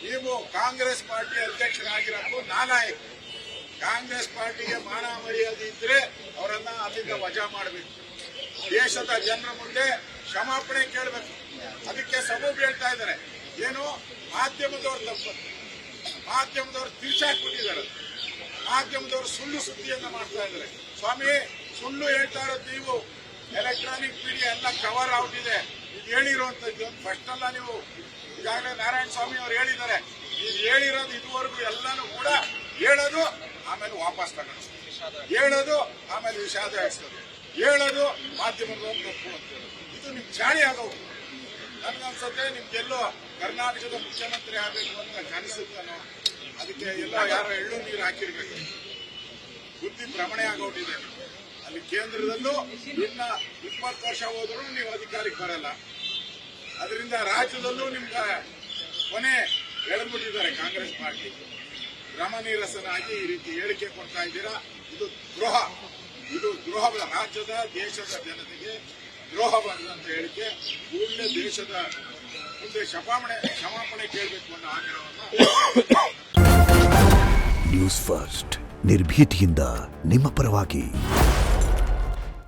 ನೀವು ಕಾಂಗ್ರೆಸ್ ಪಾರ್ಟಿ ಅಧ್ಯಕ್ಷರಾಗಿರಕ್ಕೂ ನಾಲಾಯಕ. ಕಾಂಗ್ರೆಸ್ ಪಾರ್ಟಿಗೆ ಮಾನ ಮರ್ಯಾದೆ ಇದ್ರೆ ಅವರನ್ನ ಅಲ್ಲಿಂದ ವಜಾ ಮಾಡಬೇಕು. ದೇಶದ ಜನರ ಮುಂದೆ ಕ್ಷಮಾಪಣೆ ಕೇಳಬೇಕು. ಅದಕ್ಕೆ ಸಬೂಬ್ ಹೇಳ್ತಾ ಇದ್ದಾರೆ, ಏನು ಮಾಧ್ಯಮದವ್ರು ತಪ್ಪು, ಮಾಧ್ಯಮದವ್ರು ತಿರ್ಚಾಕ್ಬಿಟ್ಟಿದ್ದಾರೆ, ಮಾಧ್ಯಮದವರು ಸುಳ್ಳು ಸುದ್ದಿಯನ್ನ ಮಾಡ್ತಾ ಇದ್ದಾರೆ. ಸ್ವಾಮಿ, ಸುಳ್ಳು ಹೇಳ್ತಾ ಇರೋದು ನೀವು. ಎಲೆಕ್ಟ್ರಾನಿಕ್ ಮೀಡಿಯಾ ಎಲ್ಲ ಕವರ್ ಔಟ್ ಇದೆ. ಇದು ಹೇಳಿರುವಂತದ್ದು ಫಸ್ಟ್ ಅಲ್ಲ. ನೀವು ಈಗಾಗಲೇ ನಾರಾಯಣ ಸ್ವಾಮಿ ಅವರು ಹೇಳಿದ್ದಾರೆ, ಇದು ಹೇಳಿರೋದು ಇದುವರೆಗೂ ಎಲ್ಲಾನು ಕೂಡ ಹೇಳೋದು ಆಮೇಲೆ ವಾಪಸ್ ತಗೊಳ್ಳೋದು, ಹೇಳೋದು ಆಮೇಲೆ ವಿಷಾದ ಹೇಳ್ಸೋದು, ಹೇಳೋದು ಮಾಧ್ಯಮದವ್ರು ತಪ್ಪು ಅಂತ. ಇದು ನಿಮ್ ಚಾಳಿ ಆಗೋದು. ನನ್ಗನ್ಸುತ್ತೆ ನಿಮ್ಗೆಲ್ಲೋ ಕರ್ನಾಟಕದ ಮುಖ್ಯಮಂತ್ರಿ ಆಗಬೇಕು ಅಂತ ಕನಸುತ್ತಾನೋ, ಅದಕ್ಕೆ ಎಲ್ಲ ಯಾರೋ ಎಳ್ಳು ನೀರು ಹಾಕಿರ್ಬೇಕು. ಬುದ್ಧಿ ಭ್ರಮಣೆ ಆಗೋಟಿದೆ. ಅಲ್ಲಿ ಕೇಂದ್ರದಲ್ಲೂ ಇನ್ನ 20 ವರ್ಷ ಹೋದ್ರೂ ನೀವು ಅಧಿಕಾರಕ್ಕೆ ಬರಲ್ಲ. ಅದರಿಂದ ರಾಜ್ಯದಲ್ಲೂ ನಿಮ್ಗೆ ಕೊನೆ ಎಳೆದ್ಬಿಟ್ಟಿದ್ದಾರೆ ಕಾಂಗ್ರೆಸ್ ಪಾರ್ಟಿ. ರಮಣೀರಸನಾಗಿ ಈ ರೀತಿ ಹೇಳಿಕೆ ಕೊಡ್ತಾ ಇದ್ದೀರಾ. ಇದು ದ್ರೋಹ. ಇದು ದ್ರೋಹ. ರಾಜ್ಯದ ದೇಶದ ಜನತೆಗೆ ದ್ರೋಹ ಬಂದಂತ ಹೇಳಿಕೆ. ಕೂಡಲೇ ದೇಶದ ಮುಂದೆ ಕ್ಷಮಾಪಣೆ ಕೇಳಬೇಕು ಅನ್ನೋ ಆಗ್ರಹವನ್ನು. ನ್ಯೂಸ್ ಫಸ್ಟ್ ನಿರ್ಭೀತಿಯಿಂದ ನಿಮ್ಮ ಪರವಾಗಿ.